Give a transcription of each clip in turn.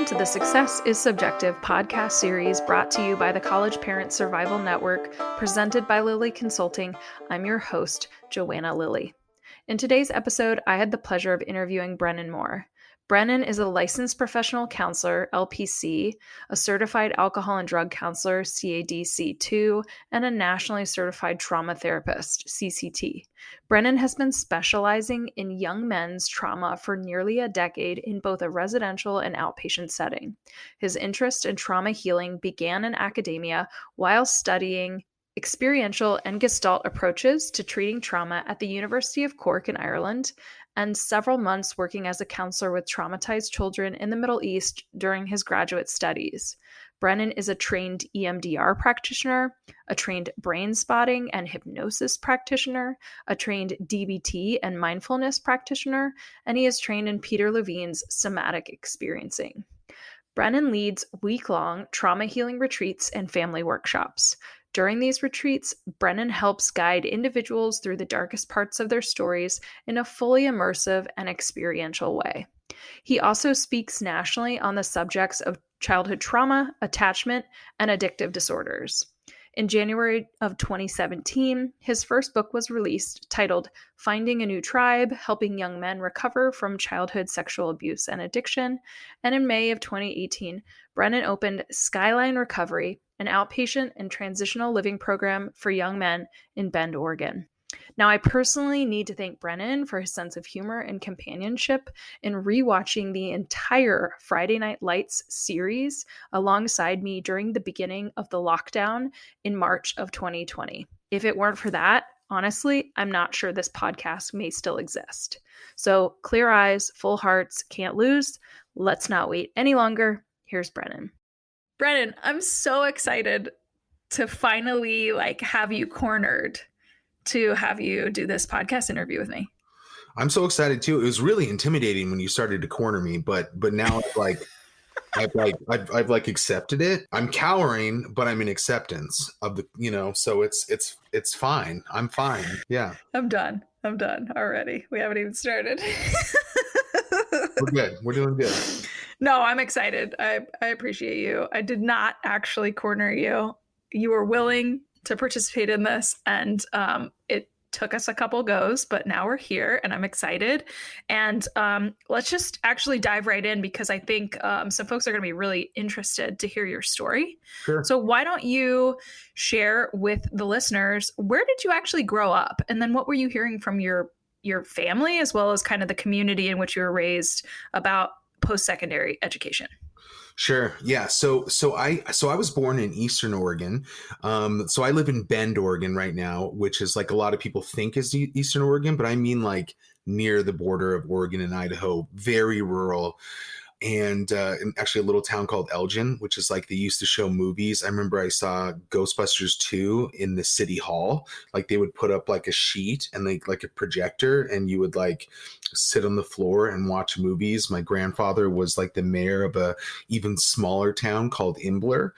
Welcome to the Success is Subjective podcast series brought to you by the College Parent Survival Network, presented by Lilly Consulting. I'm your host, Joanna Lilly. In today's episode, I had the pleasure of interviewing Brennon Moore. Brennon is a licensed professional counselor, LPC, a certified alcohol and drug counselor, CADC2, and a nationally certified trauma therapist, CCT. Brennon has been specializing in young men's trauma for nearly a decade in both a residential and outpatient setting. His interest in trauma healing began in academia while studying experiential and Gestalt approaches to treating trauma at the University of Cork in Ireland, and several months working as a counselor with traumatized children in the Middle East during his graduate studies. Brennon is a trained EMDR practitioner, a trained brain spotting and hypnosis practitioner, a trained DBT and mindfulness practitioner, and he is trained in Peter Levine's somatic experiencing. Brennon leads week-long trauma healing retreats and family workshops. During these retreats, Brennon helps guide individuals through the darkest parts of their stories in a fully immersive and experiential way. He also speaks nationally on the subjects of childhood trauma, attachment, and addictive disorders. In January of 2017, his first book was released, titled Finding a New Tribe, Helping Young Men Recover from Childhood Sexual Abuse and Addiction. And in May of 2018, Brennon opened Skyline Recovery, an outpatient and transitional living program for young men in Bend, Oregon. Now, I personally need to thank Brennon for his sense of humor and companionship in rewatching the entire Friday Night Lights series alongside me during the beginning of the lockdown in March of 2020. If it weren't for that, honestly, I'm not sure this podcast may still exist. So clear eyes, full hearts, can't lose. Let's not wait any longer. Here's Brennon. Brennon, I'm so excited to finally have you cornered to have you do this podcast interview with me. I'm so excited too. It was really intimidating when you started to corner me, but now it's I've accepted it. I'm cowering, but I'm in acceptance of the, so it's fine. I'm fine. Yeah. I'm done already. We haven't even started. We're good. We're doing good. No, I'm excited. I appreciate you. I did not actually corner you. You were willing to participate in this, and it took us a couple goes, but now we're here and I'm excited. And let's just actually dive right in, because I think some folks are going to be really interested to hear your story. Sure. So why don't you share with the listeners, where did you actually grow up? And then what were you hearing from your family, as well as kind of the community in which you were raised, about post-secondary education? Sure. Yeah. So I was born in Eastern Oregon. So I live in Bend, Oregon right now, which is a lot of people think is Eastern Oregon, but I mean near the border of Oregon and Idaho, very rural. And actually a little town called Elgin, which is they used to show movies. I remember I saw Ghostbusters 2 in the city hall. They would put up a sheet and a projector, and you would sit on the floor and watch movies. My grandfather was the mayor of a even smaller town called Imbler.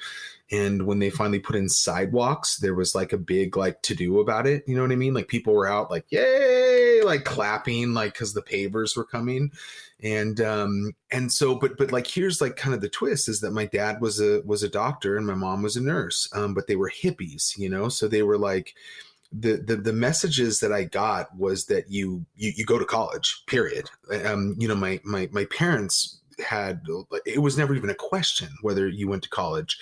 And when they finally put in sidewalks, there was a big to-do about it. You know what I mean? People were out yay, clapping, because the pavers were coming. And so, but here's kind of the twist, is that my dad was a doctor and my mom was a nurse, but they were hippies, so they were the messages that I got was that you go to college, period. My parents had, it was never even a question whether you went to college.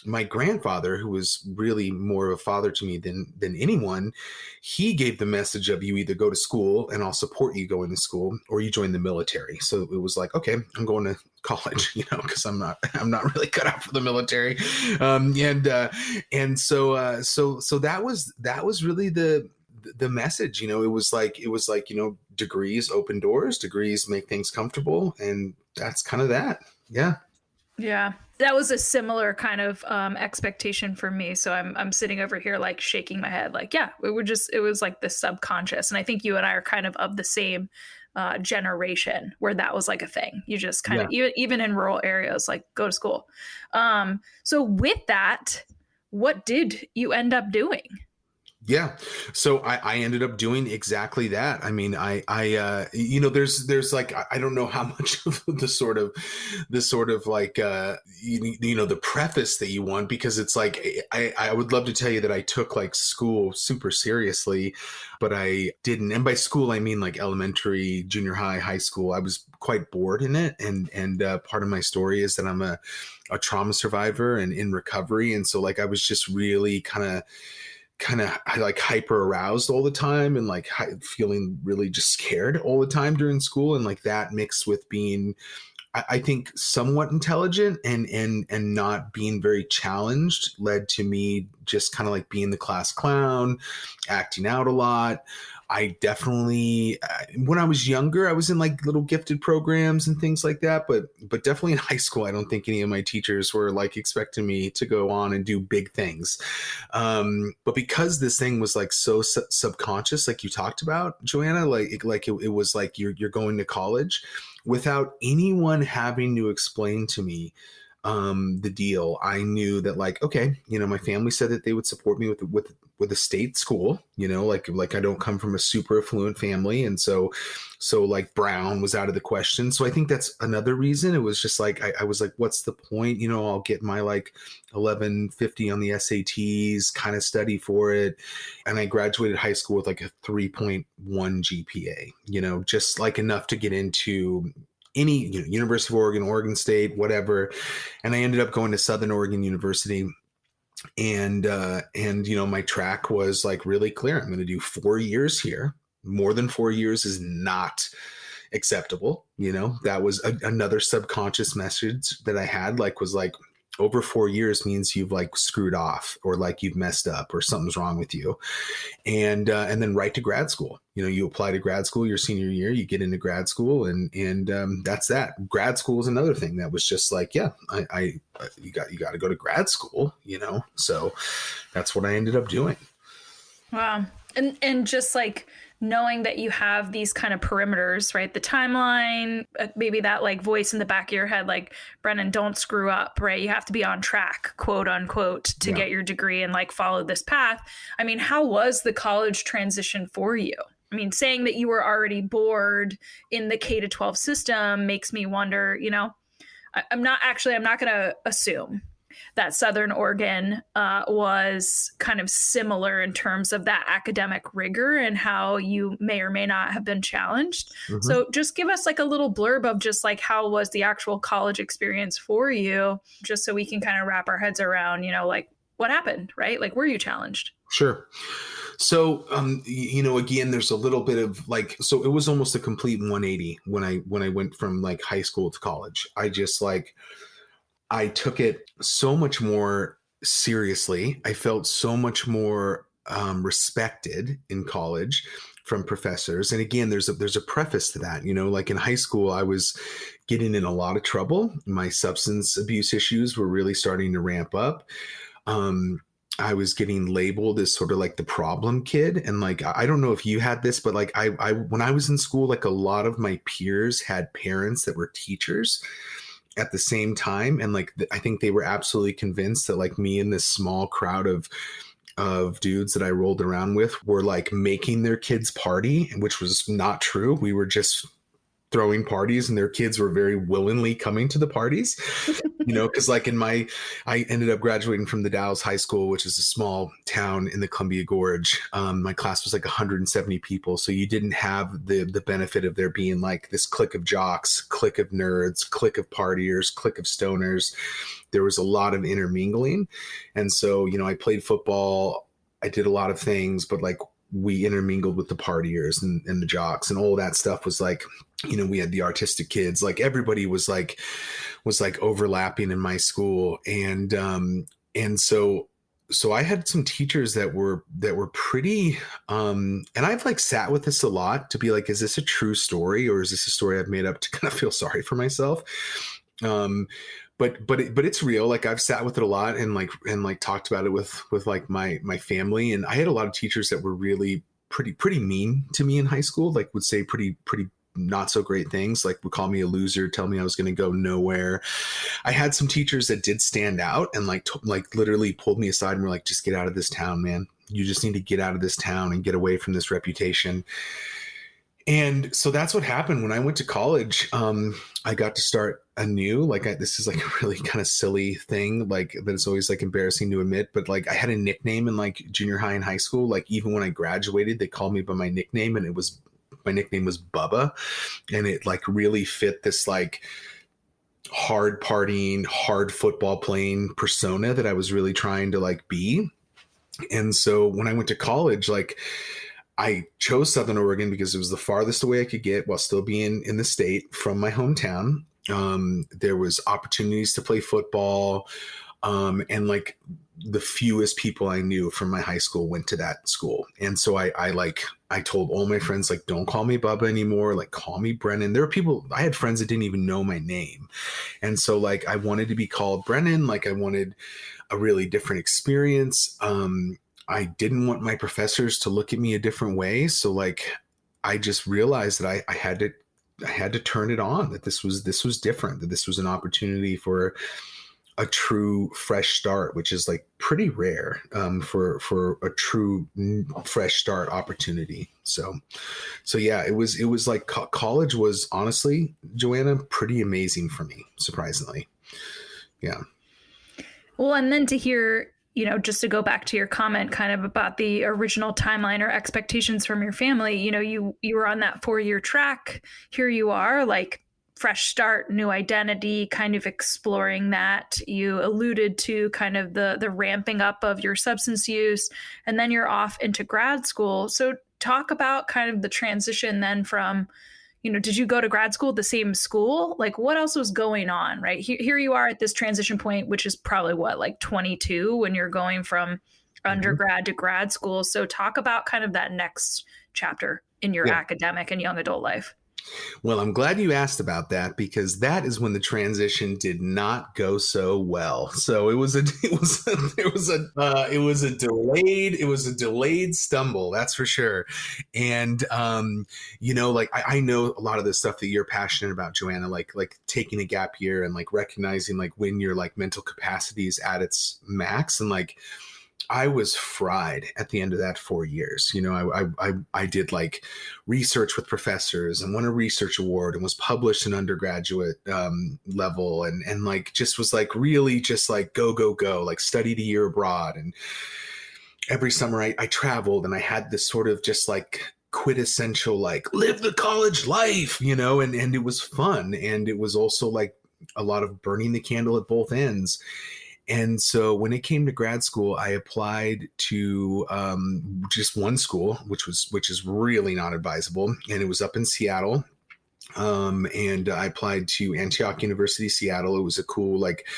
My grandfather, who was really more of a father to me than anyone, he gave the message of, you either go to school and I'll support you going to school, or you join the military. So it was okay, I'm going to college, because I'm not really cut out for the military. And so that was really the message. It was degrees open doors, degrees make things comfortable, and that's kind of that. Yeah. Yeah, that was a similar kind of expectation for me. So I'm sitting over here shaking my head it was the subconscious. And I think you and I are kind of the same generation where that was a thing. You just kind of, even in rural areas, go to school. So with that, what did you end up doing? Yeah. So I ended up doing exactly that. I mean, there's like, I don't know how much of the sort of like, the preface that you want, because it's like, I would love to tell you that I took like school super seriously, but I didn't. And by school, I mean like elementary, junior high, high school. I was quite bored in it. And part of my story is that I'm a trauma survivor and in recovery. And so like, I was just really kind of like hyper aroused all the time, and like feeling really just scared all the time during school. And like that mixed with being, I think, somewhat intelligent and not being very challenged led to me just kind of like being the class clown, acting out a lot. I definitely, when I was younger, I was in like little gifted programs and things like that. But definitely in high school, I don't think any of my teachers were like expecting me to go on and do big things. But because this thing was like so subconscious, like you talked about, Joanna, it was like you're going to college without anyone having to explain to me the deal. I knew that like, okay, my family said that they would support me with a state school, like I don't come from a super affluent family. And so like Brown was out of the question. So I think that's another reason. It was just like, I was like, what's the point? I'll get my like 1150 on the SATs, kind of study for it. And I graduated high school with like a 3.1 GPA, just like enough to get into any, University of Oregon, Oregon State, whatever. And I ended up going to Southern Oregon University. And my track was like really clear. I'm going to do 4 years here. More than 4 years is not acceptable. That was another subconscious message that I had, was like, over 4 years means you've like screwed off, or like you've messed up, or something's wrong with you. And then right to grad school. You apply to grad school your senior year, you get into grad school, and that's that. Grad school is another thing that was just like, yeah, you got to go to grad school, So that's what I ended up doing. Wow. And just like knowing that you have these kind of perimeters, right? The timeline, maybe that like voice in the back of your head, like, Brennon, don't screw up, right? You have to be on track, quote unquote, to get your degree and like follow this path. I mean, how was the college transition for you? I mean, saying that you were already bored in the K-12 system makes me wonder, I'm not going to assume that Southern Oregon was kind of similar in terms of that academic rigor and how you may or may not have been challenged. Mm-hmm. So just give us like a little blurb of just like how was the actual college experience for you, just so we can kind of wrap our heads around, like what happened, right? Like, were you challenged? Sure. So, again, there's a little bit of like, so it was almost a complete 180 when I went from like high school to college. I took it so much more seriously. I felt so much more respected in college from professors. And again, there's a preface to that. Like in high school, I was getting in a lot of trouble. My substance abuse issues were really starting to ramp up. I was getting labeled as sort of like the problem kid. And like, I don't know if you had this, but like I when I was in school, like a lot of my peers had parents that were teachers at the same time. And like, I think they were absolutely convinced that like me and this small crowd of dudes that I rolled around with were like making their kids party, which was not true. We were just throwing parties, and their kids were very willingly coming to the parties, because like I ended up graduating from the Dalles High School, which is a small town in the Columbia Gorge. My class was like 170 people. So you didn't have the benefit of there being like this clique of jocks, clique of nerds, clique of partiers, clique of stoners. There was a lot of intermingling. And so, I played football. I did a lot of things, but like we intermingled with the partiers and the jocks, and all that stuff was like, we had the artistic kids, like everybody was like overlapping in my school. And so I had some teachers that were pretty, and I've like sat with this a lot to be like, is this a true story, or is this a story I've made up to kind of feel sorry for myself? But it's real. Like I've sat with it a lot and talked about it with like my family. And I had a lot of teachers that were really pretty mean to me in high school, like would say pretty not so great things, like would call me a loser, tell me I was going to go nowhere. I had some teachers that did stand out and like literally pulled me aside and were like, just get out of this town, man. you just need to get out of this town and get away from this reputation. And so that's what happened when I went to college. I got to start anew. This is like a really kind of silly thing, like that it's always like embarrassing to admit, but like I had a nickname in like junior high and high school. Like even when I graduated, they called me by my nickname, and my nickname was Bubba. And it like really fit this like hard partying, hard football playing persona that I was really trying to like be. And so when I went to college, like I chose Southern Oregon because it was the farthest away I could get while still being in the state from my hometown. There was opportunities to play football. And like the fewest people I knew from my high school went to that school. And so I told all my friends, like, don't call me Bubba anymore. Like, call me Brennon. There were people, I had friends that didn't even know my name. And so like, I wanted to be called Brennon. Like I wanted a really different experience. I didn't want my professors to look at me a different way. So like, I just realized that I had to turn it on, that this was different, that this was an opportunity for a true fresh start, which is like pretty rare for a true fresh start opportunity. So yeah, it was like college was honestly, Joanna, pretty amazing for me, surprisingly. Yeah. Well, and then to hear, just to go back to your comment kind of about the original timeline or expectations from your family, you were on that 4-year track. Here you are, like fresh start, new identity, kind of exploring that. You alluded to kind of the ramping up of your substance use, and then you're off into grad school. So talk about kind of the transition then from, did you go to grad school at the same school? Like what else was going on, right? Here you are at this transition point, which is probably like 22 when you're going from undergrad to grad school. So talk about kind of that next chapter in your academic and young adult life. Well, I'm glad you asked about that, because that is when the transition did not go so well. So it was a delayed stumble, that's for sure. And like I know a lot of the stuff that you're passionate about, Joanna, like taking a gap year and like recognizing like when your like mental capacity is at its max. And like I was fried at the end of that 4 years. I did like research with professors and won a research award and was published in undergraduate level, and like just was like really just like go, like studied a year abroad. And every summer I traveled, and I had this sort of just like quintessential like live the college life, and it was fun. And it was also like a lot of burning the candle at both ends. And so when it came to grad school, I applied to just one school, which is really not advisable. And it was up in Seattle. And I applied to Antioch University, Seattle. It was a cool like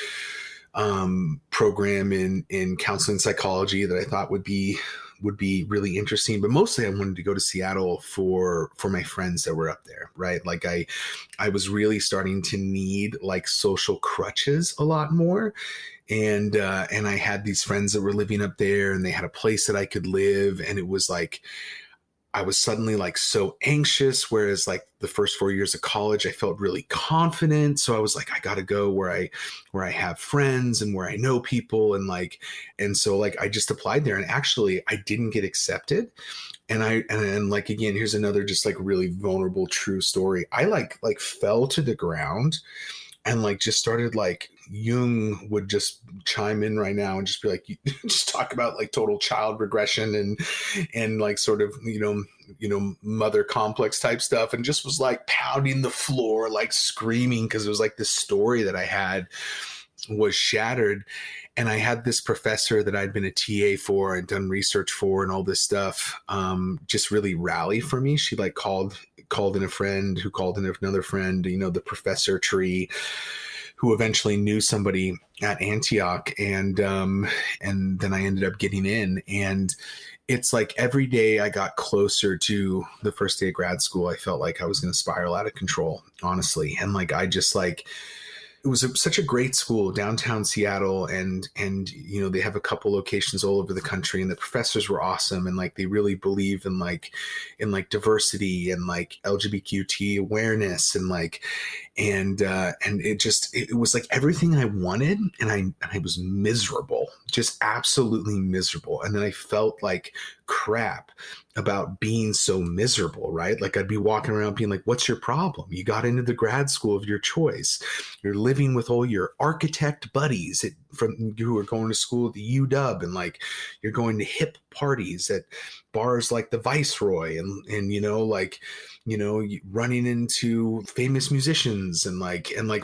program in counseling psychology that I thought would be really interesting. But mostly I wanted to go to Seattle for my friends that were up there, right? Like I was really starting to need like social crutches a lot more. And I had these friends that were living up there, and they had a place that I could live. And it was like, I was suddenly like so anxious, whereas like the first 4 years of college, I felt really confident. So I was like, I got to go where I have friends and where I know people. And so like, I just applied there, and actually I didn't get accepted. And like, again, here's another just like really vulnerable, true story. I like fell to the ground and like just started like, Jung would just chime in right now and just be like, you just talk about like total child regression and like sort of, mother complex type stuff, and just was like pounding the floor, like screaming, because it was like this story that I had was shattered. And I had this professor that I'd been a TA for and done research for and all this stuff, just really rally for me. She like called in a friend who called in another friend, the professor tree, who eventually knew somebody at Antioch. And then I ended up getting in. And it's like every day I got closer to the first day of grad school, I felt like I was going to spiral out of control, honestly. And like, I just like, it was such a great school, downtown Seattle, and they have a couple locations all over the country, and the professors were awesome, and like they really believe in diversity and like LGBTQ awareness, and like and it was like everything I wanted, and I was miserable, just absolutely miserable, and then I felt like crap about being so miserable, right? Like I'd be walking around being like, what's your problem? You got into the grad school of your choice. You're living with all your architect buddies from who are going to school at the UW, and like you're going to hip parties at bars like the Viceroy, and running into famous musicians, and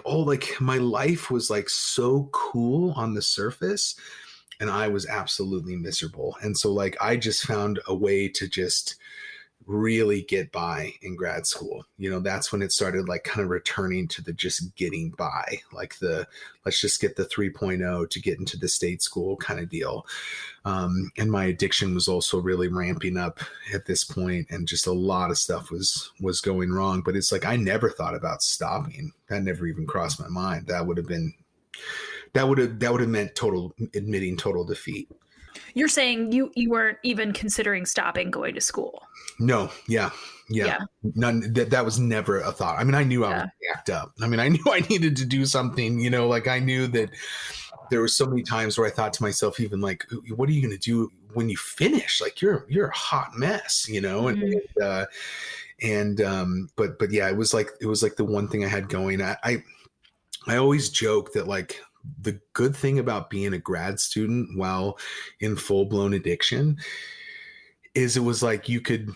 all like my life was like so cool on the surface, and I was absolutely miserable. And so like I just found a way to just really get by in grad school. That's when it started like kind of returning to the just getting by, like the let's just get the 3.0 to get into the state school kind of deal. And my addiction was also really ramping up at this point, and just a lot of stuff was going wrong. But it's like I never thought about stopping. That never even crossed my mind. That would have meant admitting total defeat. You're saying you weren't even considering stopping going to school? No. Yeah. None. That was never a thought. I mean, I knew I was jacked up. I mean, I knew I needed to do something, like I knew that there were so many times where I thought to myself, even like, what are you going to do when you finish? Like you're a hot mess, mm-hmm. But yeah, it was like the one thing I had going. I always joke that like the good thing about being a grad student while in full-blown addiction is it was like you could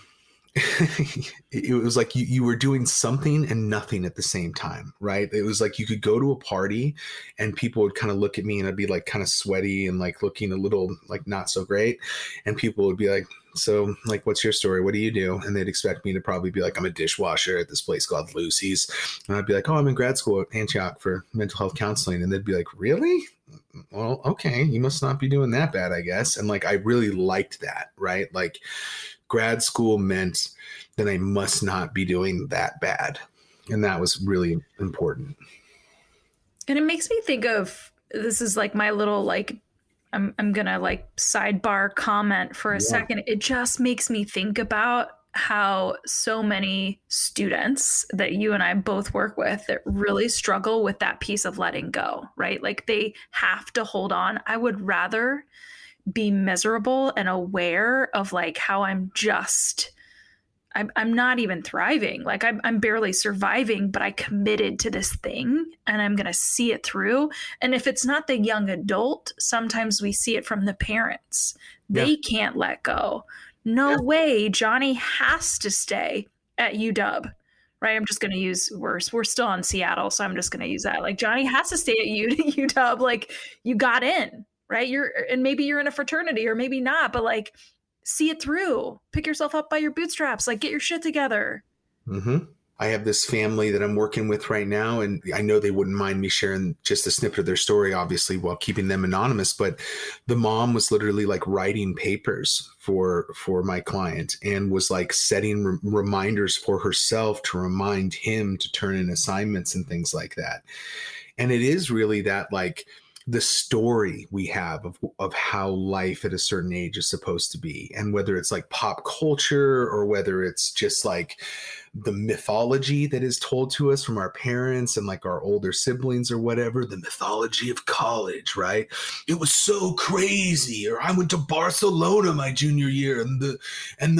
it was like you were doing something and nothing at the same time, right? It was like you could go to a party and people would kind of look at me, and I'd be like kind of sweaty and like looking a little like not so great, and people would be like, so like, what's your story? What do you do? And they'd expect me to probably be like, I'm a dishwasher at this place called Lucy's. And I'd be like, oh, I'm in grad school at Antioch for mental health counseling. And they'd be like, really? Well, okay, you must not be doing that bad, I guess. And like I really liked that, right? Like grad school meant that I must not be doing that bad. And that was really important. And it makes me think of, this is like my little like, I'm going to like sidebar comment for a second. It just makes me think about how so many students that you and I both work with that really struggle with that piece of letting go, right? Like they have to hold on. I would rather be miserable and aware of like how I'm not even thriving. Like I'm barely surviving, but I committed to this thing and I'm going to see it through. And if it's not the young adult, sometimes we see it from the parents. They can't let go. No way. Johnny has to stay at UW, right? I'm just going to use we're still in Seattle, so I'm just going to use that. Like Johnny has to stay at UW. Like you got in, right? And maybe you're in a fraternity or maybe not, but like, see it through. Pick yourself up by your bootstraps. Like, get your shit together. Mm-hmm. I have this family that I'm working with right now, and I know they wouldn't mind me sharing just a snippet of their story, obviously, while keeping them anonymous. But the mom was literally like writing papers for my client and was like setting reminders for herself to remind him to turn in assignments and things like that. And it is really that like the story we have of how life at a certain age is supposed to be. And whether it's like pop culture or whether it's just like the mythology that is told to us from our parents and like our older siblings or whatever, the mythology of college, right? It was so crazy. Or I went to Barcelona my junior year and the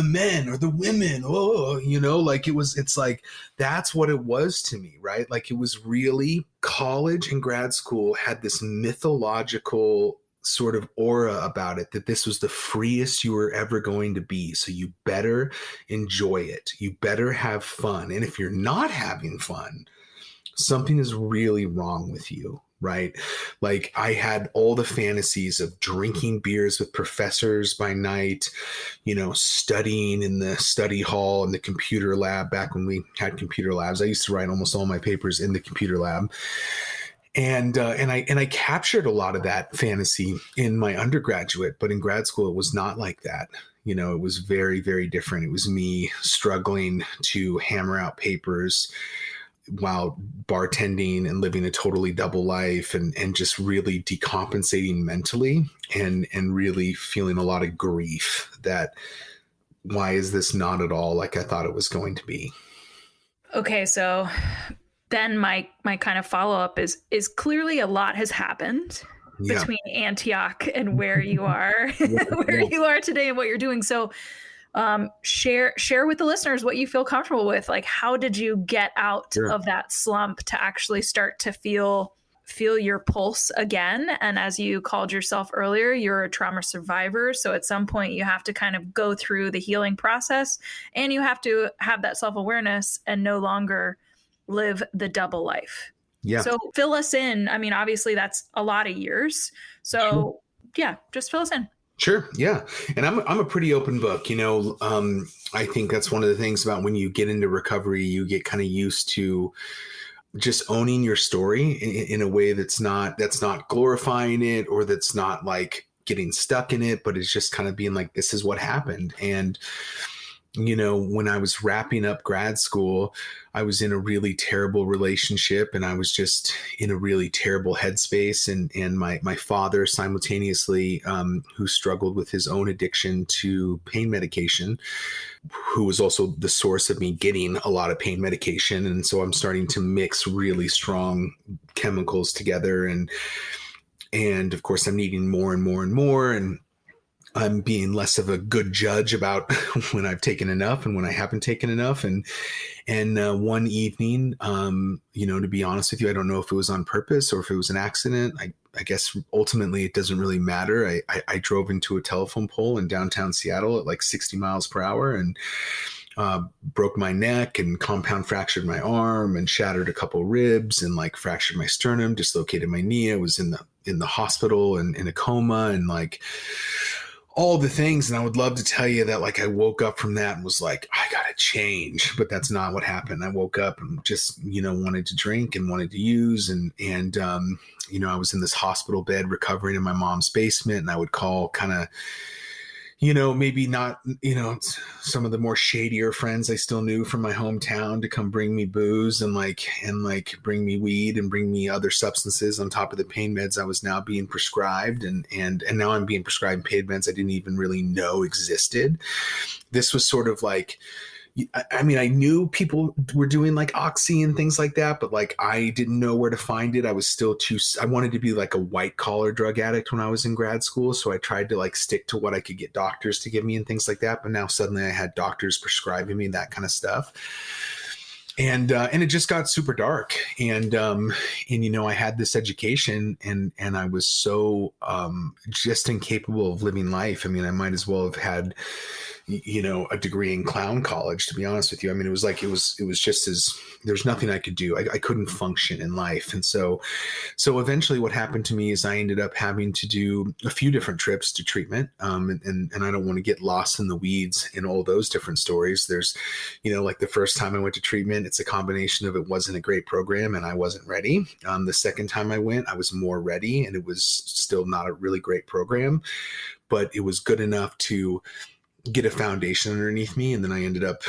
men or the women, like it's like, that's what it was to me, right? Like it was really college and grad school had this mythological sort of aura about it that this was the freest you were ever going to be. So you better enjoy it. You better have fun. And if you're not having fun, something is really wrong with you, right? Like I had all the fantasies of drinking beers with professors by night, studying in the study hall in the computer lab back when we had computer labs. I used to write almost all my papers in the computer lab. And I captured a lot of that fantasy in my undergraduate, but in grad school, it was not like that. It was very, very different. It was me struggling to hammer out papers while bartending and living a totally double life and just really decompensating mentally and really feeling a lot of grief that why is this not at all like I thought it was going to be? Okay, so then my kind of follow-up is clearly a lot has happened Yeah. between Antioch and where you are where Yeah. you are today and what you're doing. So share with the listeners what you feel comfortable with. Like, how did you get out Sure. of that slump to actually start to feel your pulse again? And as you called yourself earlier, you're a trauma survivor, so at some point you have to kind of go through the healing process, and you have to have that self-awareness and no longer live the double life. Yeah. So fill us in. I mean, obviously that's a lot of years, so yeah, just fill us in. Sure. Yeah. And I'm a pretty open book, I think that's one of the things about when you get into recovery, you get kind of used to just owning your story in a way that's not glorifying it, or that's not like getting stuck in it, but it's just kind of being like, this is what happened. And when I was wrapping up grad school, I was in a really terrible relationship, and I was just in a really terrible headspace. And my father simultaneously, who struggled with his own addiction to pain medication, who was also the source of me getting a lot of pain medication. And so I'm starting to mix really strong chemicals together. And of course I'm needing more and more and more. And I'm being less of a good judge about when I've taken enough and when I haven't taken enough. And one evening, to be honest with you, I don't know if it was on purpose or if it was an accident. I guess ultimately it doesn't really matter. I drove into a telephone pole in downtown Seattle at like 60 miles per hour and broke my neck and compound fractured my arm and shattered a couple ribs and like fractured my sternum, dislocated my knee. I was in the hospital and in a coma and like all the things. And I would love to tell you that like I woke up from that and was like, I gotta change, but that's not what happened. I woke up and just, wanted to drink and wanted to use. And I was in this hospital bed recovering in my mom's basement, and I would call kind of, maybe not, some of the more shadier friends I still knew from my hometown to come bring me booze and bring me weed and bring me other substances on top of the pain meds I was now being prescribed. And now I'm being prescribed pain meds I didn't even really know existed. This was sort of like, I mean, I knew people were doing like Oxy and things like that, but like I didn't know where to find it. I was still I wanted to be like a white collar drug addict when I was in grad school. So I tried to like stick to what I could get doctors to give me and things like that. But now suddenly I had doctors prescribing me that kind of stuff. And it just got super dark. And I had this education and I was so just incapable of living life. I mean, I might as well have had a degree in clown college, to be honest with you. I mean, it was just there's nothing I could do. I couldn't function in life. And so eventually what happened to me is I ended up having to do a few different trips to treatment. And I don't want to get lost in the weeds in all those different stories. There's, like the first time I went to treatment, it's a combination of it wasn't a great program and I wasn't ready. The second time I went, I was more ready and it was still not a really great program, but it was good enough to get a foundation underneath me. And then I ended up,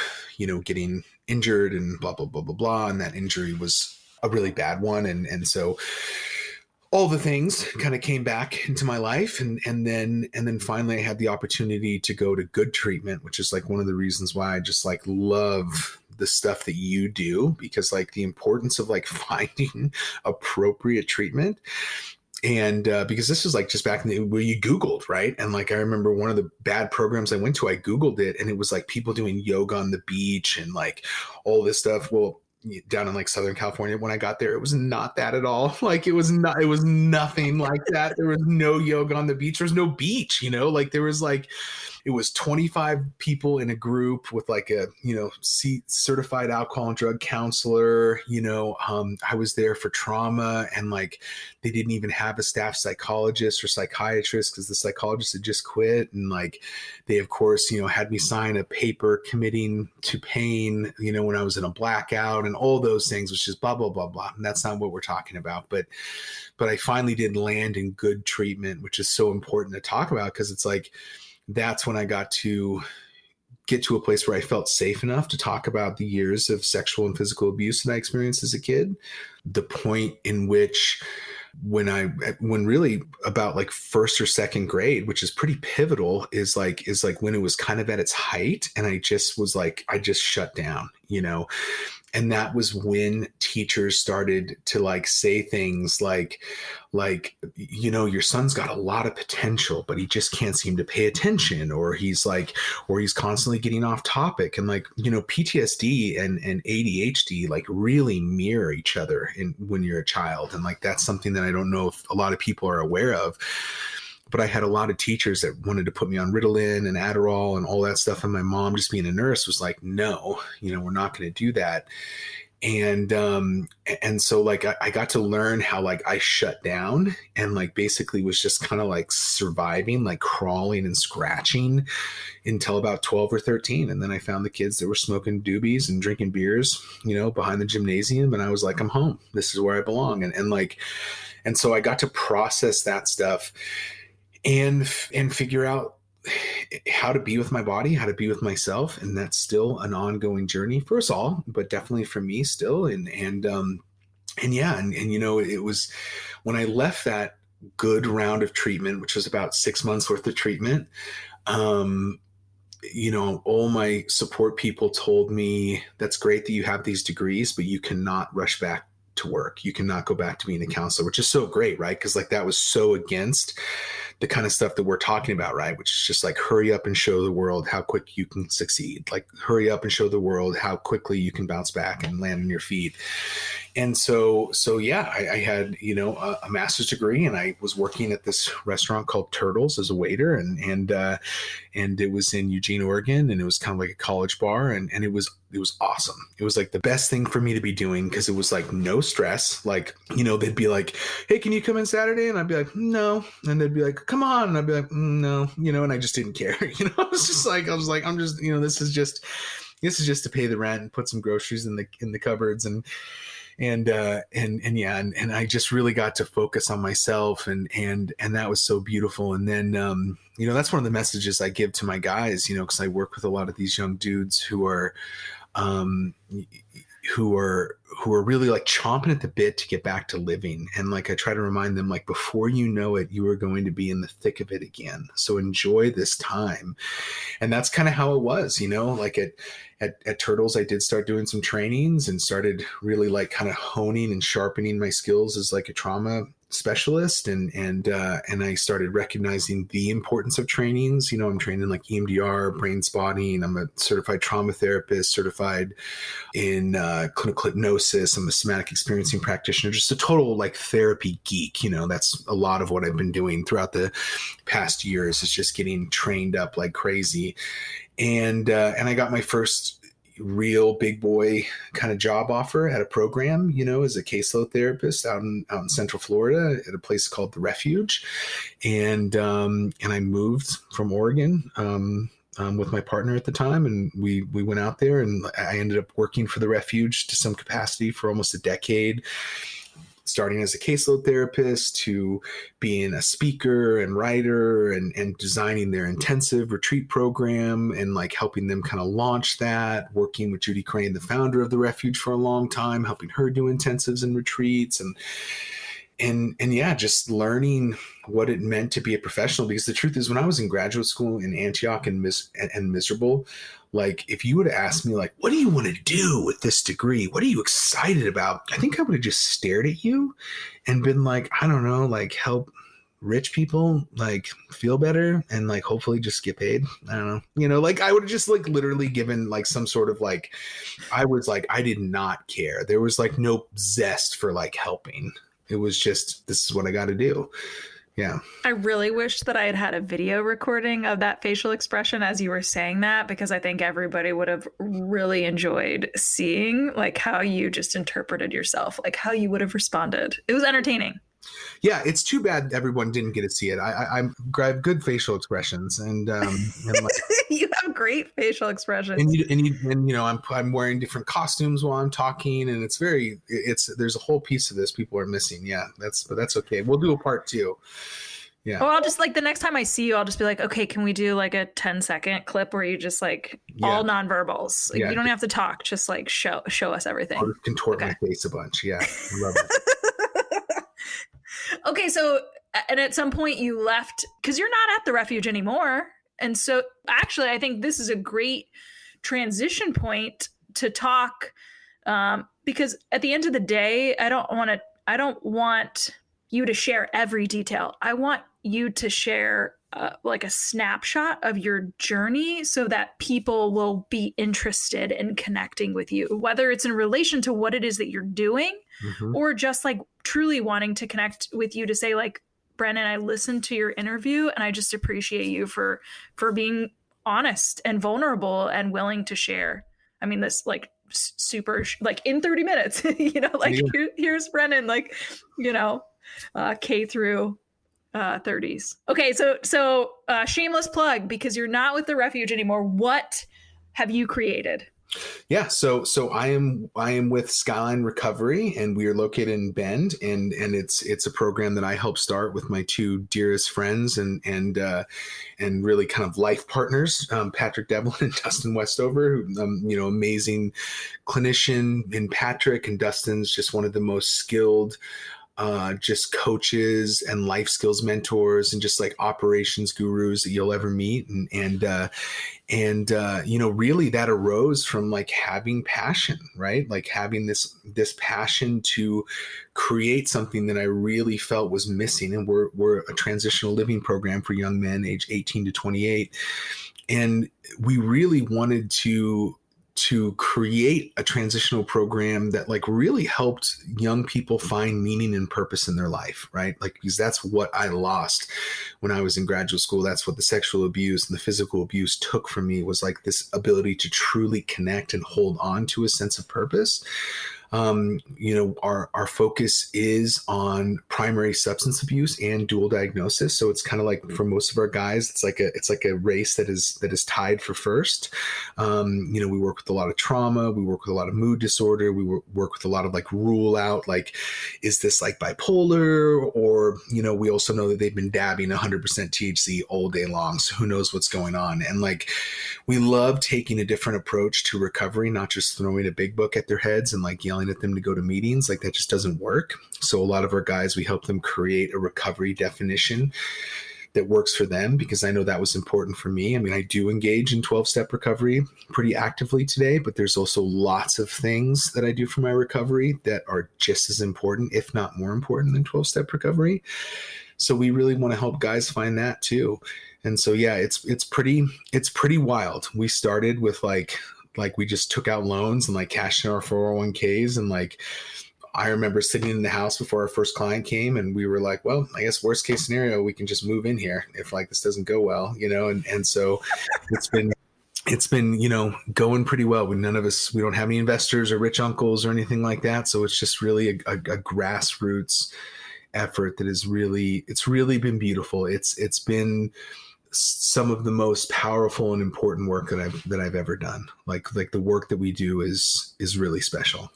getting injured and blah, blah, blah, blah, blah. And that injury was a really bad one. And so all the things kind of came back into my life. And then finally I had the opportunity to go to good treatment, which is like one of the reasons why I just like love the stuff that you do, because like the importance of like finding appropriate treatment. And because this was like just back in the where you Googled, right? And like I remember one of the bad programs I went to, I Googled it and it was like people doing yoga on the beach and like all this stuff. Well, down in like Southern California, when I got there, it was not that at all. Like it was nothing like that. There was no yoga on the beach. There was no beach, like there was like, it was 25 people in a group with like a, certified alcohol and drug counselor. I was there for trauma and like they didn't even have a staff psychologist or psychiatrist because the psychologist had just quit. And like they, of course, had me sign a paper committing to pain, when I was in a blackout and all those things, which is blah, blah, blah, blah. And that's not what we're talking about. But I finally did land in good treatment, which is so important to talk about because it's like, that's when I got to get to a place where I felt safe enough to talk about the years of sexual and physical abuse that I experienced as a kid. The point in which when really about like first or second grade, which is pretty pivotal, is like when it was kind of at its height. And I just shut down, and that was when teachers started to like say things like, your son's got a lot of potential, but he just can't seem to pay attention, or he's constantly getting off topic. And like, PTSD and ADHD like really mirror each other when you're a child. And like, that's something that I don't know if a lot of people are aware of. But I had a lot of teachers that wanted to put me on Ritalin and Adderall and all that stuff. And my mom, just being a nurse, was like, no, we're not going to do that. And so like, I got to learn how like I shut down and like basically was just kind of like surviving, like crawling and scratching until about 12 or 13. And then I found the kids that were smoking doobies and drinking beers, behind the gymnasium. And I was like, I'm home. This is where I belong. And so I got to process that stuff and figure out how to be with my body, how to be with myself. And that's still an ongoing journey for us all, but definitely for me still. And it was when I left that good round of treatment, which was about 6 months worth of treatment. All my support people told me, that's great that you have these degrees, but you cannot rush back to work. You cannot go back to being a counselor, which is so great, right? Because like that was so against the kind of stuff that we're talking about, right? Which is just like, hurry up and show the world how quick you can succeed. Like, hurry up and show the world how quickly you can bounce back and land on your feet. And so yeah, I had, a master's degree, and I was working at this restaurant called Turtles as a waiter, and it was in Eugene, Oregon, and it was kind of like a college bar, and it was awesome. It was like the best thing for me to be doing, because it was like no stress. Like, they'd be like, hey, can you come in Saturday? And I'd be like, no. And they'd be like, come on. And I'd be like, no, and I just didn't care. I was like, I'm just, this is just to pay the rent and put some groceries in the cupboards. And I just really got to focus on myself, and that was so beautiful. And then, that's one of the messages I give to my guys, because I work with a lot of these young dudes who are really like chomping at the bit to get back to living. And like, I try to remind them, like, before you know it, you are going to be in the thick of it again. So enjoy this time. And that's kind of how it was, like at Turtles, I did start doing some trainings and started really like kind of honing and sharpening my skills as like a trauma specialist. And I started recognizing the importance of trainings. I'm trained in like EMDR, brain spotting. I'm a certified trauma therapist, certified in clinical hypnosis. I'm a somatic experiencing practitioner, just a total like therapy geek. That's a lot of what I've been doing throughout the past years, is just getting trained up like crazy. And I got my first real big boy kind of job offer at a program, as a caseload therapist out in Central Florida at a place called The Refuge. And I moved from Oregon with my partner at the time. And we went out there, and I ended up working for The Refuge to some capacity for almost a decade, starting as a caseload therapist to being a speaker and writer and designing their intensive retreat program and like helping them kind of launch that, working with Judy Crane, the founder of The Refuge, for a long time, helping her do intensives and retreats, and yeah, just learning what it meant to be a professional. Because the truth is, when I was in graduate school in Antioch and miserable, like, if you would have asked me, like, what do you want to do with this degree? What are you excited about? I think I would have just stared at you and been like, I don't know, like, help rich people like feel better and like hopefully just get paid. I don't know, like, I would have just like literally given like some sort of like, I was like, I did not care. There was like no zest for like helping. It was just, this is what I got to do. Yeah. I really wish that I had had a video recording of that facial expression as you were saying that, because I think everybody would have really enjoyed seeing like how you just interpreted yourself, like how you would have responded. It was entertaining. Yeah, it's too bad everyone didn't get to see it. I have good facial expressions, and like, you have great facial expressions. And I'm wearing different costumes while I'm talking, and there's a whole piece of this people are missing. Yeah, but that's okay. We'll do a part 2. Yeah. Oh, I'll just like the next time I see you, I'll just be like, okay, can we do like a 10-second clip where you just like Yeah. all nonverbals? Like, Yeah. you don't have to talk, just like show us everything. I'll just contort Okay. my face a bunch. Yeah. I love it. Okay, so and at some point you left because you're not at the refuge anymore. And so actually I think this is a great transition point to talk, because at the end of the day, I don't want you to share every detail. I want you to share like a snapshot of your journey so that people will be interested in connecting with you, whether it's in relation to what it is that you're doing, Mm-hmm. or just like truly wanting to connect with you to say like, Brennon, I listened to your interview and I just appreciate you for being honest and vulnerable and willing to share. I mean, this like super like in 30 minutes, like Yeah. here's Brennon, like, K through 30s. Okay, so shameless plug, because you're not with the refuge anymore. What have you created? Yeah, so I am with Skyline Recovery, and we are located in Bend, and it's a program that I helped start with my two dearest friends and really kind of life partners, Patrick Devlin and Dustin Westover, who amazing clinician in Patrick, and Dustin's just one of the most skilled just coaches and life skills mentors and just like operations gurus that you'll ever meet. Really that arose from like having passion, right? Like having this passion to create something that I really felt was missing. And we're a transitional living program for young men age 18 to 28. And we really wanted to create a transitional program that like really helped young people find meaning and purpose in their life, right? Like, because that's what I lost when I was in graduate school. That's what the sexual abuse and the physical abuse took from me, was like this ability to truly connect and hold on to a sense of purpose. Our focus is on primary substance abuse and dual diagnosis. So it's kind of like for most of our guys, it's like a race that is tied for first. We work with a lot of trauma. We work with a lot of mood disorder. We work with a lot of like rule out, like, is this like bipolar? Or, we also know that they've been dabbing 100% THC all day long. So who knows what's going on? And like, we love taking a different approach to recovery, not just throwing a big book at their heads and like yelling at them to go to meetings. Like, that just doesn't work. So a lot of our guys, we help them create a recovery definition that works for them, because I know that was important for me. I mean, I do engage in 12-step recovery pretty actively today, but there's also lots of things that I do for my recovery that are just as important, if not more important, than 12-step recovery. So we really want to help guys find that too. And so, yeah, it's pretty wild. We started with like we just took out loans and like cashed in our 401ks. And like, I remember sitting in the house before our first client came, and we were like, well, I guess worst case scenario, we can just move in here if like this doesn't go well, and so it's been, going pretty well. We don't have any investors or rich uncles or anything like that. So it's just really a grassroots effort that it's really been beautiful. It's been some of the most powerful and important work that I've ever done. Like the work that we do is really special.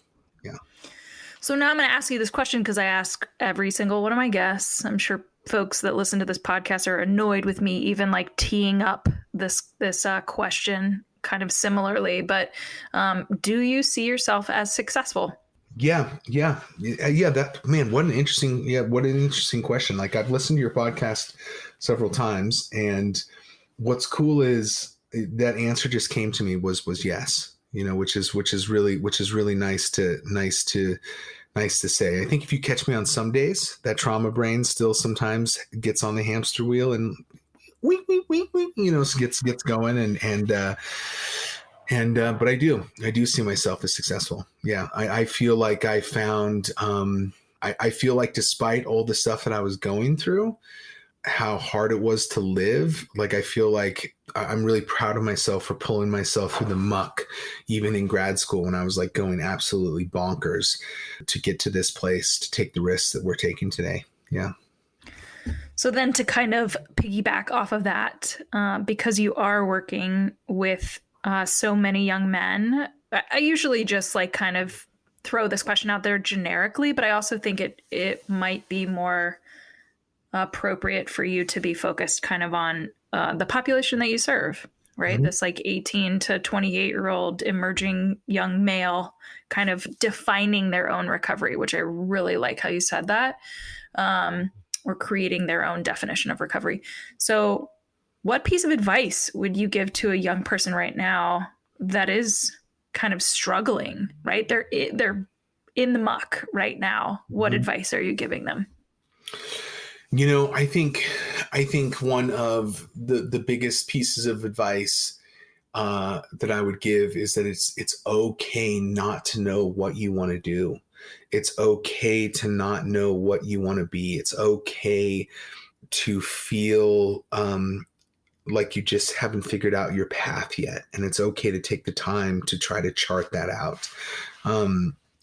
Yeah. So now I'm going to ask you this question, because I ask every single one of my guests. I'm sure folks that listen to this podcast are annoyed with me even like teeing up this question kind of similarly. But do you see yourself as successful? Yeah. That, man, what an interesting question. Like, I've listened to your podcast several times, and what's cool is that answer just came to me was yes, which is really nice to say. I think if you catch me on some days, that trauma brain still sometimes gets on the hamster wheel and gets going but I do see myself as successful. Yeah. I feel like I found, I feel like despite all the stuff that I was going through, how hard it was to live, like, I feel like I'm really proud of myself for pulling myself through the muck, even in grad school when I was like going absolutely bonkers, to get to this place, to take the risks that we're taking today. Yeah. So then to kind of piggyback off of that, because you are working with so many young men, I usually just like kind of throw this question out there generically, but I also think it might be more appropriate for you to be focused kind of on the population that you serve, right? Mm-hmm. This like 18 to 28-year-old emerging young male kind of defining their own recovery, which I really like how you said that, or creating their own definition of recovery. So, what piece of advice would you give to a young person right now that is kind of struggling, right? They're in the muck right now. What Mm-hmm. advice are you giving them? I think one of the biggest pieces of advice that I would give is that it's okay not to know what you want to do. It's okay to not know what you want to be. It's okay to feel like you just haven't figured out your path yet, and it's okay to take the time to try to chart that out.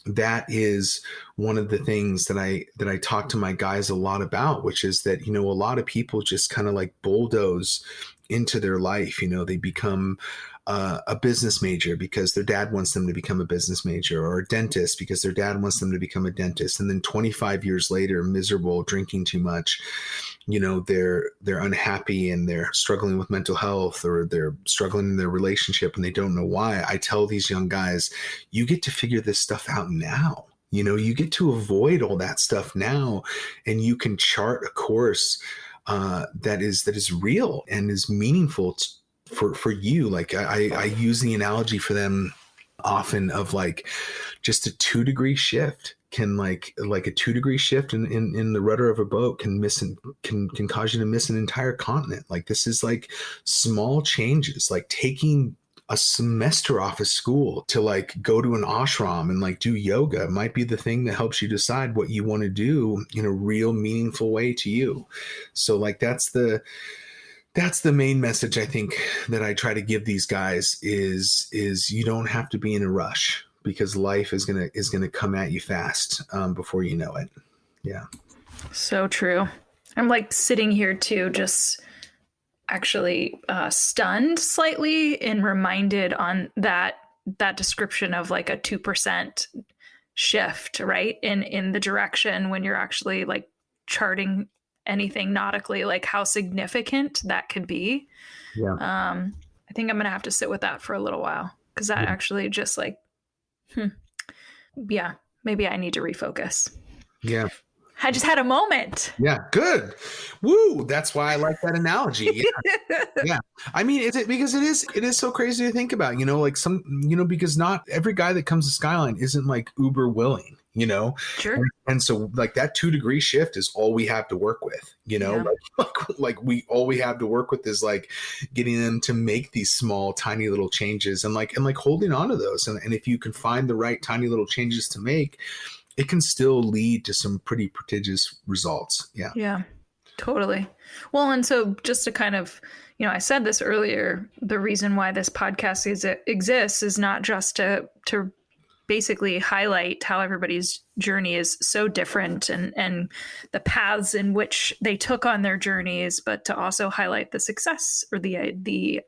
That is one of the things that I talk to my guys a lot about, which is that, a lot of people just kind of like bulldoze into their life. They become a business major because their dad wants them to become a business major, or a dentist because their dad wants them to become a dentist. And then 25 years later, miserable, drinking too much, they're unhappy and they're struggling with mental health, or they're struggling in their relationship and they don't know why. I tell these young guys, you get to figure this stuff out now. You get to avoid all that stuff now, and you can chart a course that is real and is meaningful for you. Like I use the analogy for them often of like just a 2-degree shift can like a 2-degree shift in the rudder of a boat can cause you to miss an entire continent. Like, this is like small changes, like taking a semester off of school to like go to an ashram and like do yoga might be the thing that helps you decide what you want to do in a real meaningful way to you. So like that's the main message I think that I try to give these guys is you don't have to be in a rush, because life is gonna come at you fast before you know it. Yeah. So true. I'm like sitting here too, just actually stunned slightly and reminded on that description of like a 2% shift, right? In the direction when you're actually like charting anything nautically, like how significant that could be. Yeah. I think I'm gonna have to sit with that for a little while, because that actually just like, yeah, maybe I need to refocus. Yeah. I just had a moment. Yeah. Good. Woo. That's why I like that analogy. Yeah. Yeah. I mean, because it is so crazy to think about, like because not every guy that comes to Skyline isn't like uber willing, Sure. And so like that 2-degree shift is all we have to work with, Yeah. like all we have to work with is like getting them to make these small, tiny little changes and like holding on to those. And if you can find the right tiny little changes to make, it can still lead to some pretty prodigious results. Yeah. Yeah, totally. Well, and so just to kind of, I said this earlier, the reason why this podcast exists is not just to basically highlight how everybody's journey is so different and the paths in which they took on their journeys, but to also highlight the success, or the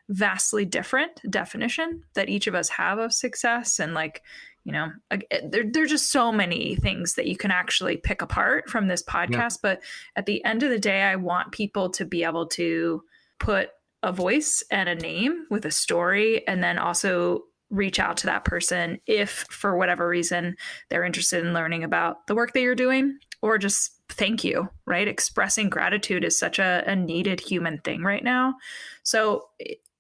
vastly different definition that each of us have of success. And like, there's just so many things that you can actually pick apart from this podcast. Yeah. But at the end of the day, I want people to be able to put a voice and a name with a story, and then also reach out to that person if for whatever reason they're interested in learning about the work that you're doing, or just thank you, right? Expressing gratitude is such a needed human thing right now. So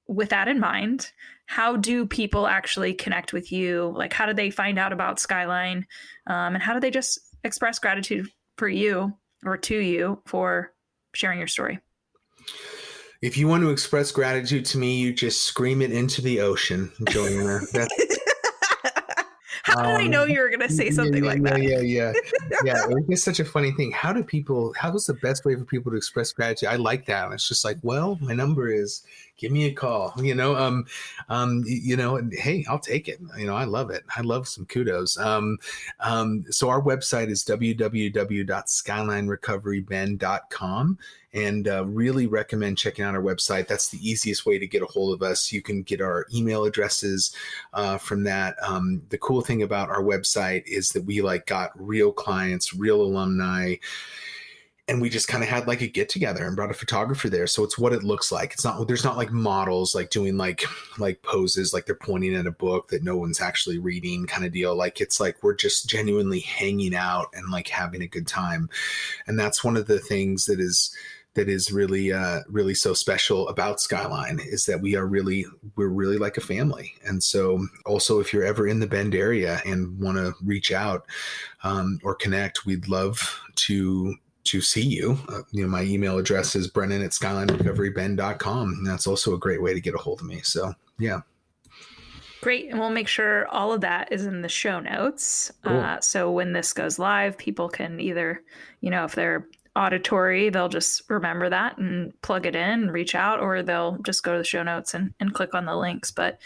with that in mind, how do people actually connect with you? Like, how do they find out about Skyline? And how do they just express gratitude for you, or to you, for sharing your story? If you want to express gratitude to me, you just scream it into the ocean, Joanna. How did I know you were going to say something like that? Yeah. It's such a funny thing. How is the best way for people to express gratitude? I like that. And it's just like, well, my number is, give me a call, and hey, I'll take it. I love it. I love some kudos. So our website is www.skylinerecoverybend.com. And really recommend checking out our website. That's the easiest way to get a hold of us. You can get our email addresses from that. The cool thing about our website is that we got real clients, real alumni, And we just kind of had like a get together and brought a photographer there. So it's what it looks like. There's not like models like doing like poses, like they're pointing at a book that no one's actually reading kind of deal. Like it's like, we're just genuinely hanging out and like having a good time. And that's one of the things that is really, really so special about Skyline, is that we're really like a family. And so also, if you're ever in the Bend area and want to reach out or connect, we'd love to see you. My email address is brennan@skylinerecoverybend.com. And that's also a great way to get a hold of me. So, yeah. Great. And we'll make sure all of that is in the show notes. Cool. So when this goes live, people can either, if they're auditory, they'll just remember that and plug it in and reach out, or they'll just go to the show notes and click on the links. But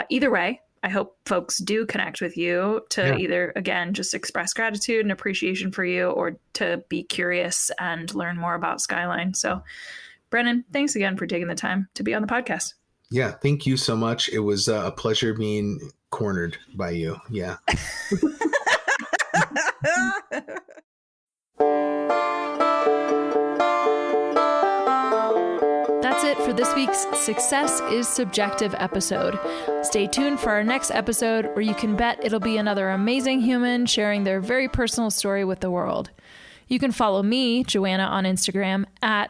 either way, I hope folks do connect with you to either, again, just express gratitude and appreciation for you, or to be curious and learn more about Skyline. So, Brennan, thanks again for taking the time to be on the podcast. Yeah, thank you so much. It was a pleasure being cornered by you. Yeah. That's it for this week's Success is Subjective episode. Stay tuned for our next episode, where you can bet it'll be another amazing human sharing their very personal story with the world. You can follow me, Joanna, on Instagram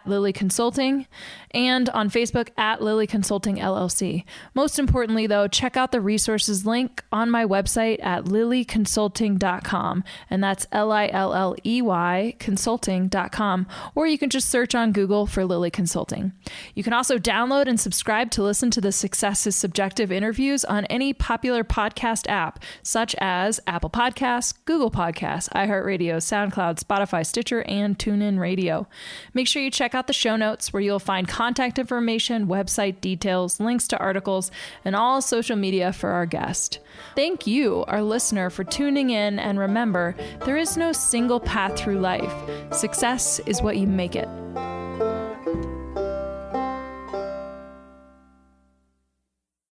@Lily Consulting, and on Facebook @Lily Consulting LLC. Most importantly, though, check out the resources link on my website at lilyconsulting.com, and that's LILLEY consulting.com, or you can just search on Google for Lily Consulting. You can also download and subscribe to listen to the Success is Subjective interviews on any popular podcast app, such as Apple Podcasts, Google Podcasts, iHeartRadio, SoundCloud, Spotify, Stitcher, and TuneIn Radio. Make sure you check out the show notes, where you'll find contact information, website details, links to articles, and all social media for our guest. Thank you, our listener, for tuning in, and remember, there is no single path through life. Success is what you make it.